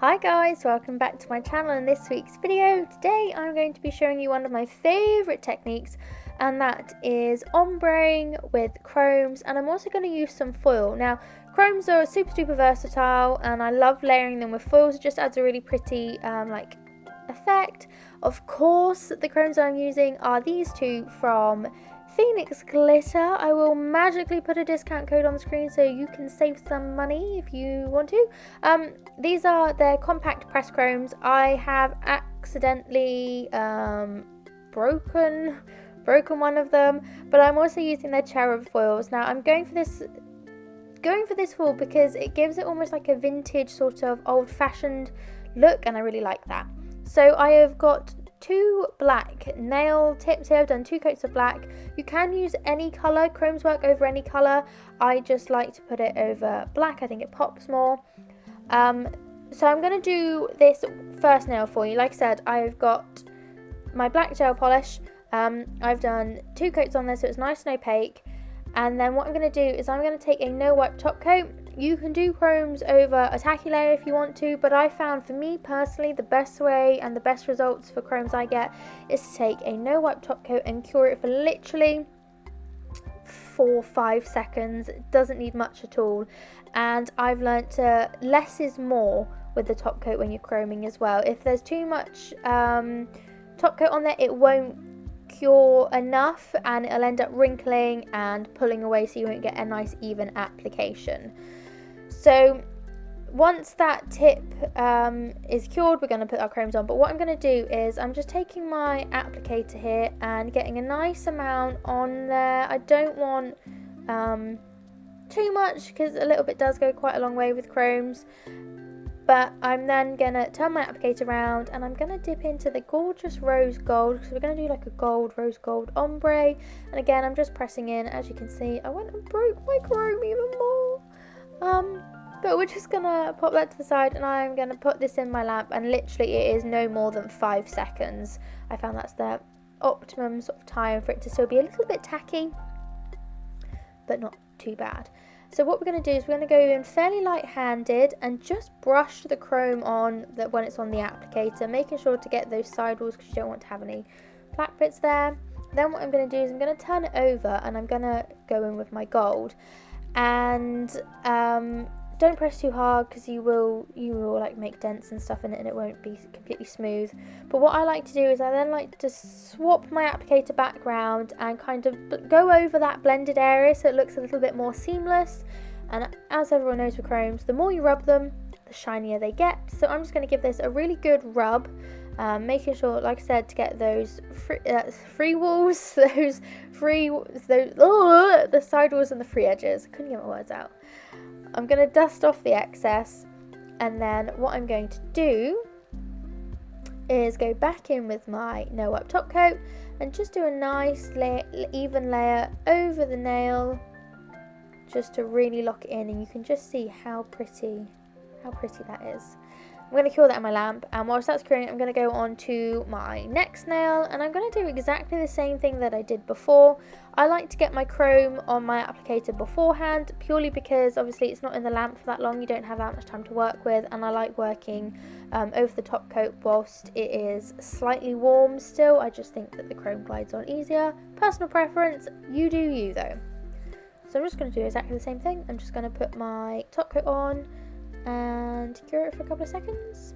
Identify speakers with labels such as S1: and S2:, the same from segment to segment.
S1: Hi guys, welcome back to my channel. In this week's video, today I'm going to be showing you one of my favourite techniques, and that is ombreing with chromes, and I'm also going to use some foil. Now, chromes are super duper versatile and I love layering them with foils. It just adds a really pretty effect. Of course, the chromes I'm using are these two from Phoenix Glitter. I will magically put a discount code on the screen so you can save some money if you want to. These are their compact press chromes. I have accidentally broken one of them, but I'm also using their Cherub foils. Now I'm going for this foil because it gives it almost like a vintage sort of old-fashioned look, and I really like that. So I have got two black nail tips here. I've done 2 coats of black. You can use any colour. Chromes work over any colour. I just like to put it over black. I think it pops more. So I'm going to do this first nail for you. Like I said, I've got my black gel polish. I've done 2 coats on there so it's nice and opaque. And then what I'm going to do is I'm going to take a no wipe top coat. You can do chromes over a tacky layer if you want to, but I found, for me personally, the best way and the best results for chromes I get is to take a no wipe top coat and cure it for literally 4-5 seconds. It doesn't need much at all, and I've learnt to less is more with the top coat when you're chroming as well. If there's too much top coat on there, it won't cure enough and it'll end up wrinkling and pulling away, so you won't get a nice even application. So once that tip is cured, we're going to put our chromes on. But what I'm going to do is I'm just taking my applicator here and getting a nice amount on there. I don't want too much because a little bit does go quite a long way with chromes. But I'm then going to turn my applicator around and I'm going to dip into the gorgeous rose gold, because we're going to do like a rose gold ombre. And again, I'm just pressing in. As you can see, I went and broke my chrome even more. But we're just going to pop that to the side and I'm going to put this in my lamp, and literally it is no more than 5 seconds. I found that's the optimum sort of time for it to still be a little bit tacky, but not too bad. So what we're going to do is we're going to go in fairly light-handed and just brush the chrome on when it's on the applicator, making sure to get those sidewalls because you don't want to have any black bits there. Then what I'm going to do is I'm going to turn it over and I'm going to go in with my gold. And don't press too hard because you will like make dents and stuff in it and it won't be completely smooth. But what I like to do is I then like to swap my applicator background and kind of go over that blended area so it looks a little bit more seamless. And as everyone knows with chromes, the more you rub them, the shinier they get. So I'm just going to give this a really good rub, making sure, like I said, to get those free walls, the side walls and the free edges. I couldn't get my words out. I'm going to dust off the excess, and then what I'm going to do is go back in with my no wipe top coat and just do a nice even layer over the nail, just to really lock it in, and you can just see how pretty that is. I'm going to cure that in my lamp, and whilst that's curing, I'm going to go on to my next nail, and I'm going to do exactly the same thing that I did before. I like to get my chrome on my applicator beforehand, purely because obviously it's not in the lamp for that long, you don't have that much time to work with, and I like working over the top coat whilst it is slightly warm still. I just think that the chrome glides on easier. Personal preference, you do you though. So I'm just going to do exactly the same thing. I'm just going to put my top coat on and cure it for a couple of seconds.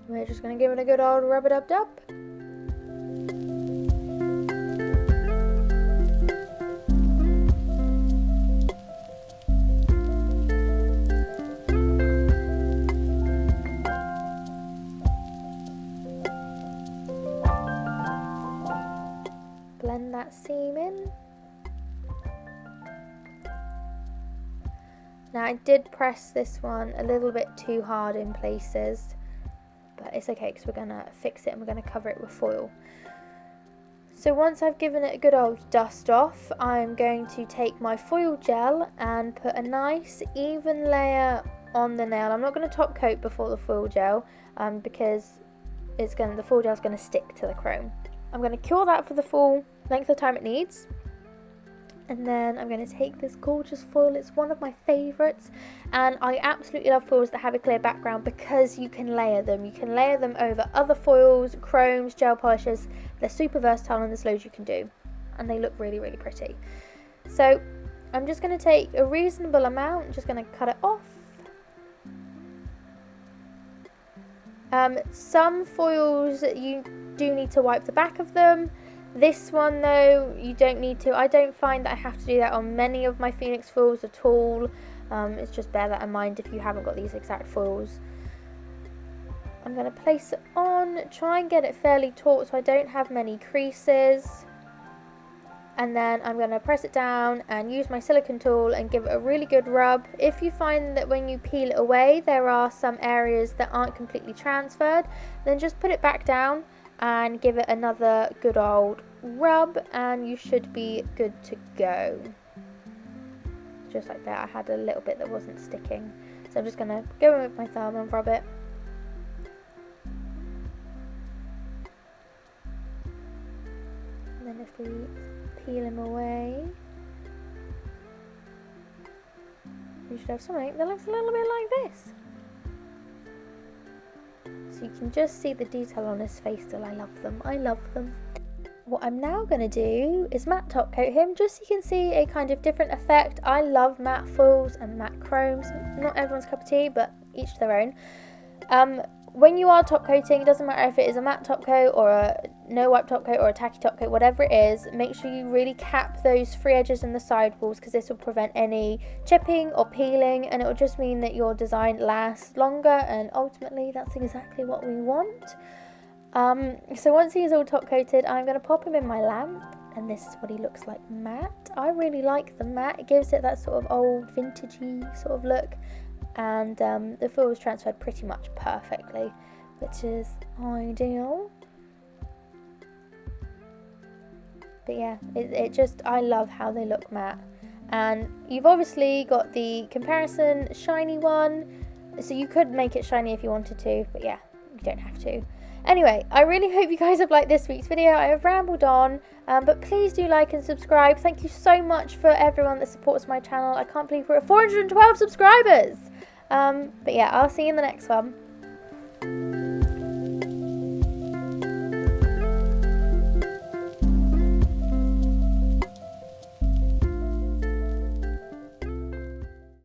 S1: We're just going to give it a good old rub-a-dub-dub. Blend that seam in. Now I did press this one a little bit too hard in places, but it's okay because we're going to fix it and we're going to cover it with foil. So once I've given it a good old dust off, I'm going to take my foil gel and put a nice even layer on the nail. I'm not going to top coat before the foil gel because the foil gel is going to stick to the chrome. I'm going to cure that for the full length of time it needs. And then I'm going to take this gorgeous foil. It's one of my favourites, and I absolutely love foils that have a clear background because you can layer them. You can layer them over other foils, chromes, gel polishes. They're super versatile and there's loads you can do, and they look really, really pretty. So I'm just going to take a reasonable amount. I'm just going to cut it off. Some foils you do need to wipe the back of them. This one though, you don't need to. I don't find that I have to do that on many of my Phoenix foils at all. It's just bear that in mind if you haven't got these exact foils. I'm going to place it on, try and get it fairly taut so I don't have many creases. And then I'm going to press it down and use my silicone tool and give it a really good rub. If you find that when you peel it away there are some areas that aren't completely transferred, then just put it back down and give it another good old rub and you should be good to go. Just like that. I had a little bit that wasn't sticking, so I'm just going to go in with my thumb and rub it. And then if we peel him away, you should have something that looks a little bit like this. So you can just see the detail on his face still. I love them. I love them. What I'm now going to do is matte top coat him, just so you can see a kind of different effect. I love matte foils and matte chromes. Not everyone's cup of tea, but each their own. When you are top coating, it doesn't matter if it is a matte top coat or a no wipe top coat or a tacky top coat, whatever it is, make sure you really cap those free edges and the side walls, because this will prevent any chipping or peeling, and it will just mean that your design lasts longer, and ultimately that's exactly what we want. So once he is all top coated, I'm going to pop him in my lamp, and this is what he looks like matte. I really like the matte. It gives it that sort of old vintagey sort of look. And the foil was transferred pretty much perfectly, which is ideal. But yeah, it just, I love how they look matte. And you've obviously got the comparison shiny one, so you could make it shiny if you wanted to, but yeah, you don't have to. Anyway, I really hope you guys have liked this week's video. I have rambled on, but please do like and subscribe. Thank you so much for everyone that supports my channel. I can't believe we're at 412 subscribers. But yeah, I'll see you in the next one.